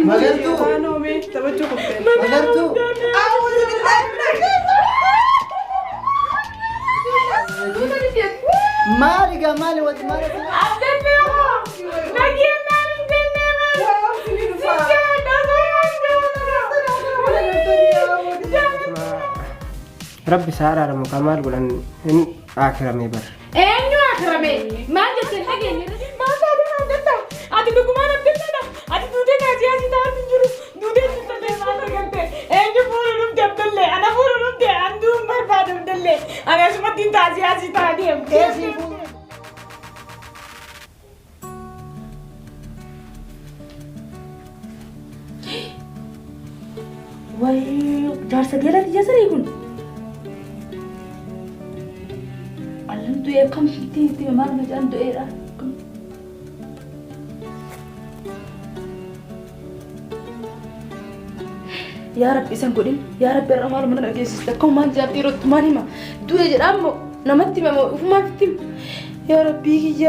مغرتو أنا ومي توجه قبل مغرتو أعوذ بالله من مالك مالي ود مالك ربي سعر على مكمل قلنا إن أكرمي بر أينو أكرمي ما جت الحاجة ما صار عندنا عاد بقوم أنا بدنا عاد دودة ناجي تعرف نجرو دودة تطلع ما تقدر أينو فورو بدله أنا فورو بدي عندهم ما بعد بدله أنا شو بدي تاجي تادي واي جالسة جالت جالسة يكون علمتو يا كم تي ما مجال إيه يا رب إسان قولين يا رب الرمال من الأجهزة تكون ما جاب يرد ماني ما دو يجر أمو نمتي ما وما بتم يا ربي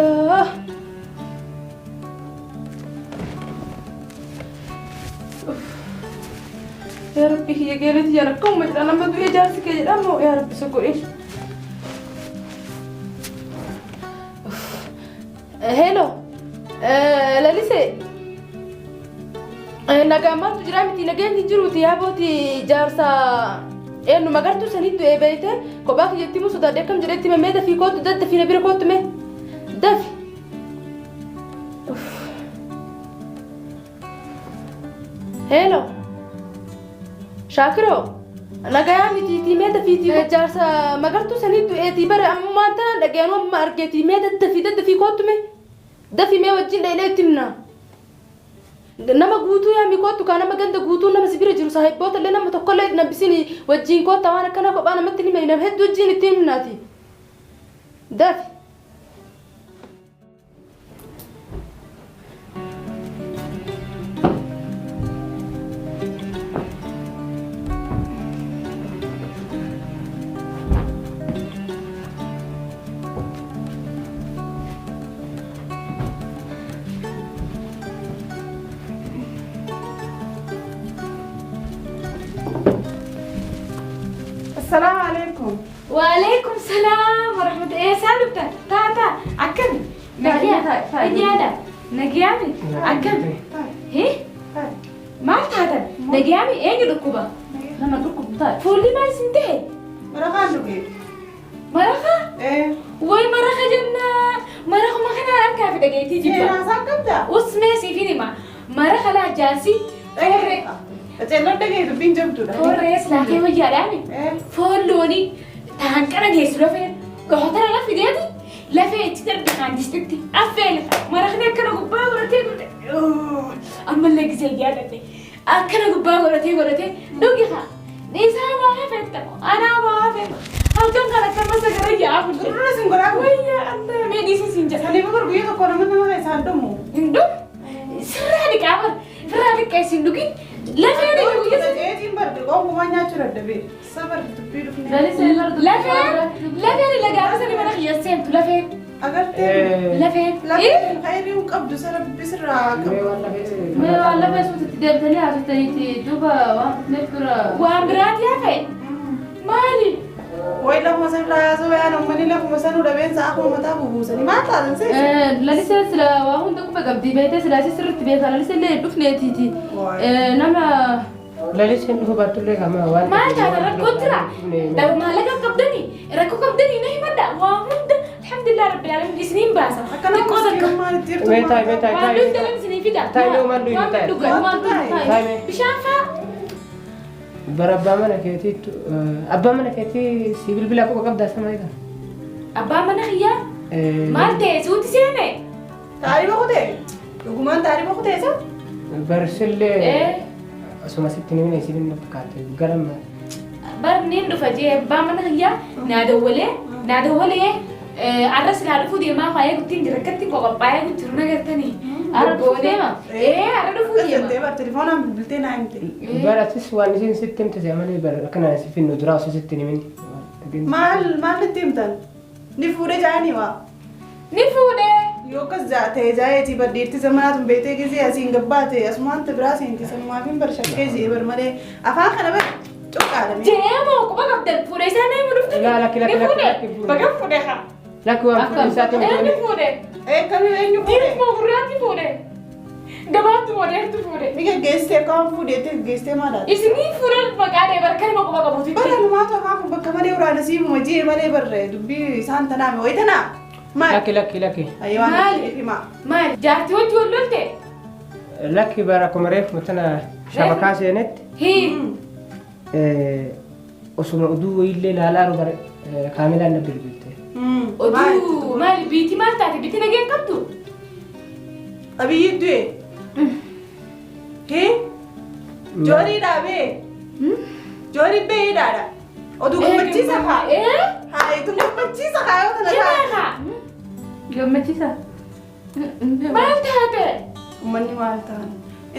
يا ربي هي قالت يا رب كم أنا ما دو يجارسك يجر أمو يا رب إسان قولين هلو لاليسي نجامات جرامتي نجاني جروتي يا بوتي جارسا إنه ما قرتو سنيد إيه بيته كوباك جتي مو سودا دكم جريتي ما ميدا في كوت دد في نبير كوت مه دفي هلو شاكرو نجامتي تي ميدا في تي جارسا ما قرتو سنيد إيه تبر أما أنت نجانو ما أرجعتي ميدا دد في كوت مه دفي ما وجين ليلة تمنا nama guutuu yaami kootu kana maganda guutuu nama sibira jiru saahiboota illee nama tokko illee nabisini wajjin koota waan akkana kophaa namatti ni meeyna hedduu wajjin itti himnaati dafi السلام عليكم وعليكم السلام ورحمة الله يا سالم تا أكل نجيادة نجيامي أكل هي ما هذا نجيامي إيه ركوبة لما ركوب طيب فولي ما سنتهي مرخا نجي مرخا إيه وين مرخا جنة مرخا ما خنا أركب في دقيقتي إيه جبا أنا ساكتة واسمه سيفيني ما مرخا لا جالسي إيه أتكلم دقيقة بين جبتو فوريس لكن وجاراني فولوني تهانكنا جيس لفين قهتنا لفي ديادي لفين تقدر تخان دستكتي أفعل مرخنا كنا قبّا ورتي أما اللي جزء جادتي كنا قبّا ورتي دوقي خا نيسا ما هفت أنا ما هفت هل كم كنا كم سكر يا أبو كنا سنقول ويا أنت ميدي سينجا سالي بقول بيجي كنا من ما هي ساندمو إندو سرّادك عمر فرّادك كيسين دوقي لفين جيتين برد قوم ما ناتشر الدبي صبر تبيدو في لفين اللي قاعد أسألني من أخي يسين لفين أقرت لفين لكن خيري وقبض سر بسرعة ما والله بس تدبتني عشان تيجي دوبا واحد نفكر وامرات يا فين مالي وإلا مثلا زوي أنا مني لكم مثلا ودبين ساعة ما تابو بوسني ما تعرف سيء لا لسه سلا وهم تكون بقبضي بيته سلا سرت بيته لا لسه اللي دفنة تيجي نما لا ليش إنه بطلع كمان وان ما أنت أنا ركوترا ده ما لقى قبضني ركو قبضني نهي مدة وهم الحمد لله رب العالمين سنين باسا أكنا كوسك ما نتير تاي ما دوت لهم سنين في ده تاي لو ما دوت تاي بشافة برابا mana keeti abba mana keeti sibil bila ko qabda samayda أبا من خيا مالتي سوتي سينه تعرف أخوته لقمان تعرف أخوته إيش برسل إيه asuma sitti ni sibil nafkaate garam برنين رفجي أبا من خيا نادولة عرس العرفو دي ما خايا قلتين جركتي كوبايا قلت رنا قلتني عرفو دي ما إيه عرفو دي ما تبى تليفون عم بلتين عندي baratis waan isin sittim tazamani bar kana sifin nudrasu sittini min ما نتيم تن نفورة جاني وا نفودة Yoo kas jaatee jaayetii baddeetti zamanaatu beetee gisee asiin gabbaate asumaan biraa seenti sanumaaf hin barshakkee jee bar malee afaan kana bar cuqqaadame. Jeemoo quba qabdan fuudhee isaa na himu dhufte. Lakki. Baga fuudhee haa. Lakki waan fuudhee isaatiin Eenyu fuudhee? Kan eenyu Diinis fuudhe? moo gurraatti fuudhee? Gabaatti moo dheertu fuudhee? Ni geggeessitee kaan fuudheetti geggeessitee maadhaati? Isinii fuudhan maqaa dhee barka nama quba qabuuti. Bara numaatu afaan kun bakka malee waraana siifuma jee malee barree dubbii isaan tanaame wayitanaa. Maali? Lakki. Ayyawaan Maali? himaa. Maali? Jaartii wajji wal lolte? Lakki bara akkuma reefu tana shabakaa seenetti osuma oduu illee ilaalaa bara kaamilaan na bilbilte. Oduu maali biitii maal taate biitii nageen qabdu? Abiyyi du'e. Hee? Joorii dhaabee. Joorii beeydaadha. Oduu gammachiisa haa. Haa eetu gammachiisa haa yoo tana haa. Gammachiisa. Maal taate? Uummanni maal ta'an?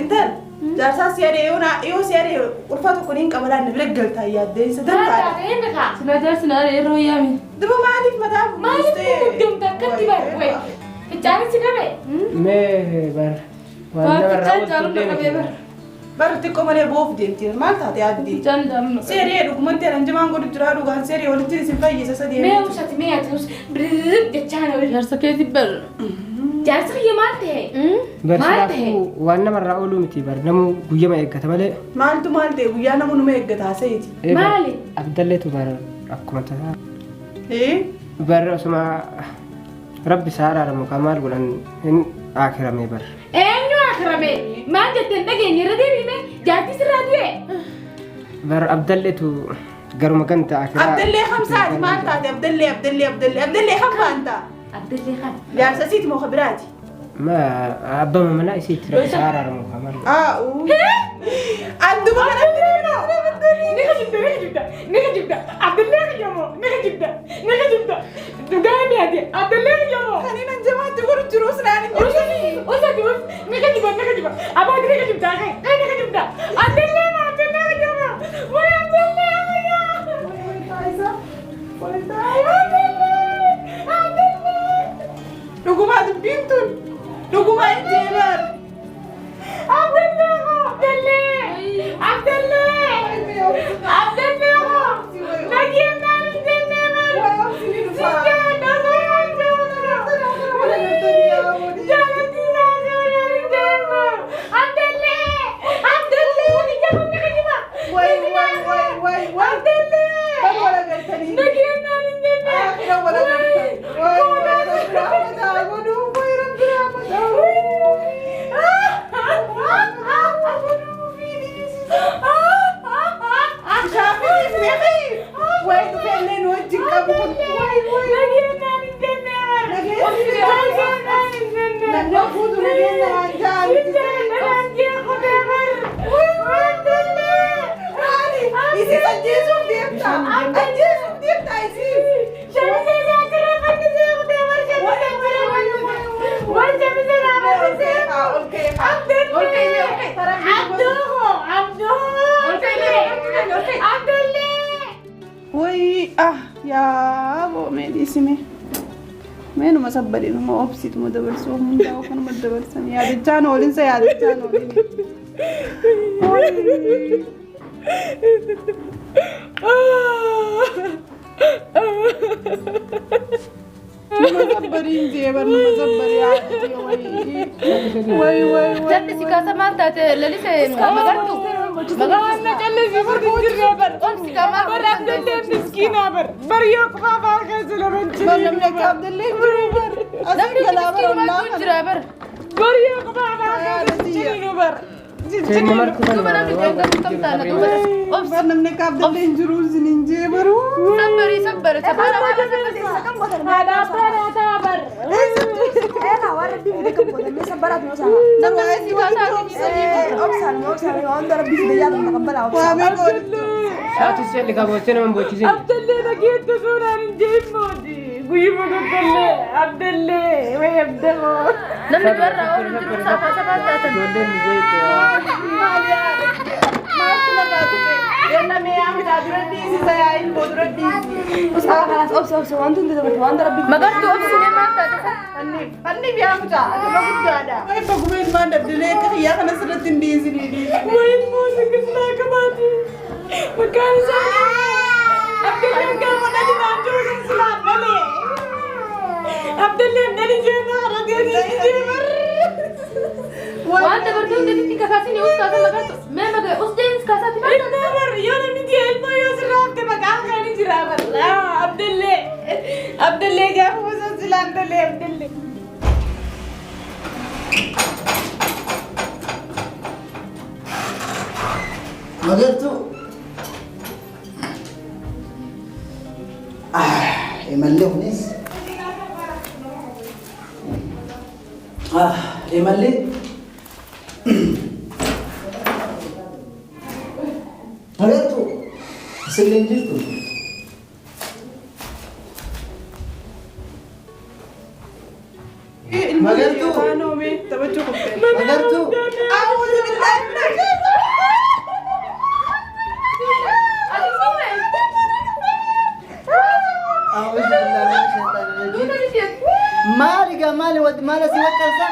Intal jaarsaa siyaadee yoo siyaadee ulfa tokko niin qabalaan bira galtaa yaaddee isa Maal dandaadha. taate eenyu kaa? Sina jaarsi na yeroo yaami. Duba maaliif mataa Maaliif guddumta akkatti bare? Ficcaanis si qabe? Mee bara Waan ficcaan jaaludha qabee bare. Bara xiqqoo malee boof deemti maal taate yaaddee? Ficcaan jaaludha. Seeree dhugumatti anan jimaan godhu jiraa dhugaan seeree walitti isin fayyisa sadii. Mee usati mee ati birrrr jechaan oli. Jaarsa keeti bar. Jaarsa kiyya maal ta'e? Maal ta'e? waan namarraa ooluu miti bara namuu guyyama eeggata malee. Maaltu maal ta'e guyyaa namu numa eeggataa seeti. Maali? Abdalleetu bara akkuma tasaa. Bara osuma rabbi isaa araaramu kan maal godhan hin akirame bara. Eenyu akirame? Maal jetteen dhageenye irra deebime? Jaartii sirraa du'e? Bara abdalleetu garuma ganta akiraa. Abdallee hamsaati maal taate Abdallee ham baanta. Abdallee kan. Jaarsa siiti moo kabiraati? Ma abbama mana isiitti rabbi isaa araaramu kan maal godhan. Adduma kanatti Nika jibda. Abdallee kiyyamoo. Nika jibda. Dhugaa mi'aate. Abdallee kiyyamoo. kan inni jamaatti godhu jiruus naan hin jiru. Usati nika jibba. Abaati nika jibda kai. Nika jibda. Abdallee kiyyamoo. Way Abdallee kiyyamoo. Dhugumaa dubbiin tun dhugumaa hin jeebar. Yaa boo mee dhiisime. Meenuma sabbadee numa obsitu ma dabarsuu hundaa kanuma dabarsan yaadachaan oolinsa yaadachaan oolin. Numa sabbariin jeebar numa sabbarii yaadachaa way. Janni si kaasa maal taate lalisee magartu. Magartu jallisi furguuti bar. Omsi kamaa bar Abdallee miskiinaa bar. Bar yoo qofaa faa keessa laman jiru. Bar namni akka Abdallee jiru bar. Namni miskiin maal jira bar. Bar yoo qofaa faa keessa jiru bar. Seenni marti kan Duba namni deeggaru kam taana duba. Omsi. Bar namni akka Abdallee jiru sinin jeebaru. Sabbari sabbara sabara waan bar. Saati seelli kabootee nama boochisee. Abdallee dhageettu suuraan hin jeemmooti. Guyyuma Abdallee way abdamoo. Namni barra oolu jiru safaa safaa taatan. Ijoolleen ni jeetu. Maaltu nagaa tuqe? Yalla mee amida duradhiisi sayaa ilmoo duradhiisi. Usaa khalas obsi wanti hundi taphatu waan rabbi. Magartuu obsi mee maal taate? Fanni biyaa mucaa gaba guddaadha. Wayi baguma ilmaan dabdalee akka xiyyaa kana sirratti hin dhiisini dhiisi. Wayi ilmoo sigislaa qabaati. Maqaan isaa Abdullee gaafa dhali naannoo kan silaan malee. Abdullee dhali jeena haraganii jeemar. Waan dabartuu hundi kakaasin yoo taate magartuu mee magaa usdeenis kaasaati maal taate? Ilmoo yoo namni jee ilmoo yoo sirraafte maqaan kan jira bal'aa Abdullee. Abdullee gaafa osoo silaan dhalee Abdullee. Magartuu. Imallee kunis. Imallee. Magartuu. Asillee hin jirtu. Magartuu. Magartuu. Maali gaa maali maala si waqqalsa?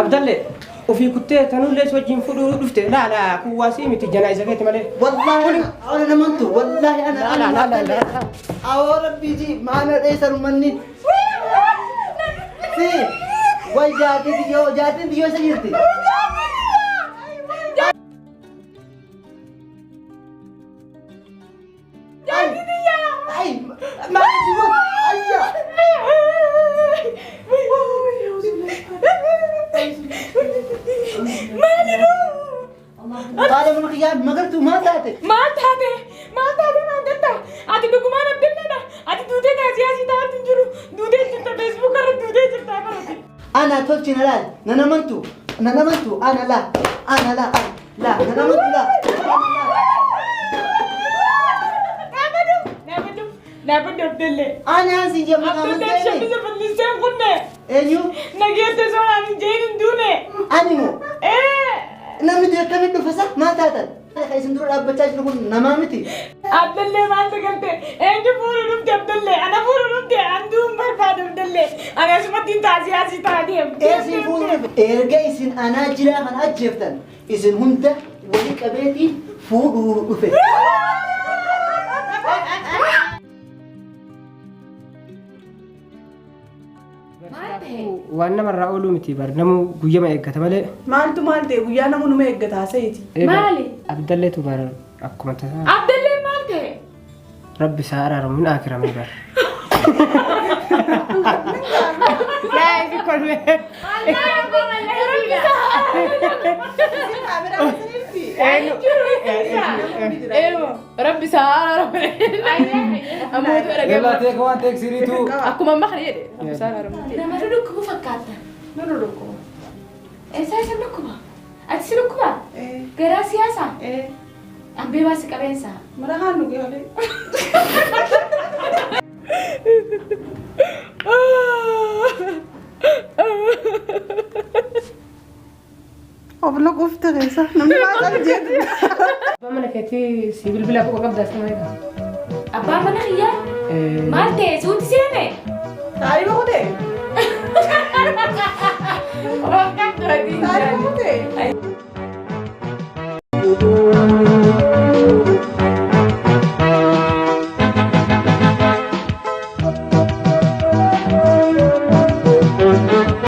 Abdalle ofii kuttee tanullee wajjin fudhuu dhufte laala kuwaasii miti janaa'iza keetti malee. Wallahi ana namantu wallahi ana awoo rabbiiti maana dheessan manni. Si way jaatiin diyyoo isa jirti. Ay maali diyyoo ayya. Ada mana kiyaan magartuu maal taate? Maal taate? Ati dhugumaan Abdulleedha. Ati duutee taasisaa taa'aa jiru. Duutee jirta Facebook irra duutee jirta barate. Ana tolchina laal nanamantu ana la nanamantu la. Nabadu Abdullee. Ana si jamu kamu Abdullee shabisa balliseen kunne. Enyu Nageette sooraan hin jeerin duune. animu namni akkamitti dhufasa maal taatan? Isin dura dhaabbachaa jiru kun namaa miti. Abdullee maal galte? Eenyu fuudhu dhufte Abdullee? Ana fuudhu dhufte anduun barbaadu Abdullee. Ani asumatti taasisaa taa'ee. Eessi fuudhu erga isin anaa jiraa kan ajjeeftan isin hunda wali qabeetii fuudhuu dhufe. Waan namarraa ooluu miti bar namuu guyyama eeggata malee. Maaltu maal ta'e guyyaa namuu numa eeggata haasa'eeti. Maali? Abdalleetu bar akkuma tasaa. Abdullee maal ta'e? Rabbi isaa araaramu hin akirame bar. Rabbi saara amoota Yalla erga take one take siritu. akkuma amma kana jedhe Rabbi saara Nama dhukkubu fakkaata. Nunu dhukkuba. Eessa isa dhukkuba? Ati si dhukkuba? Garaa siyaasaa? Ambee baasi qabeensa. Mara haan nuti halee. Oblo qofte keessa namni maal jedhu. Abbaa mana keetii si bilbila koo qabdaa sama eega. Abbaan mana kiyyaa? Maal ta'e suuti seene? Taa'ee bahuu ta'e. Bakka gadi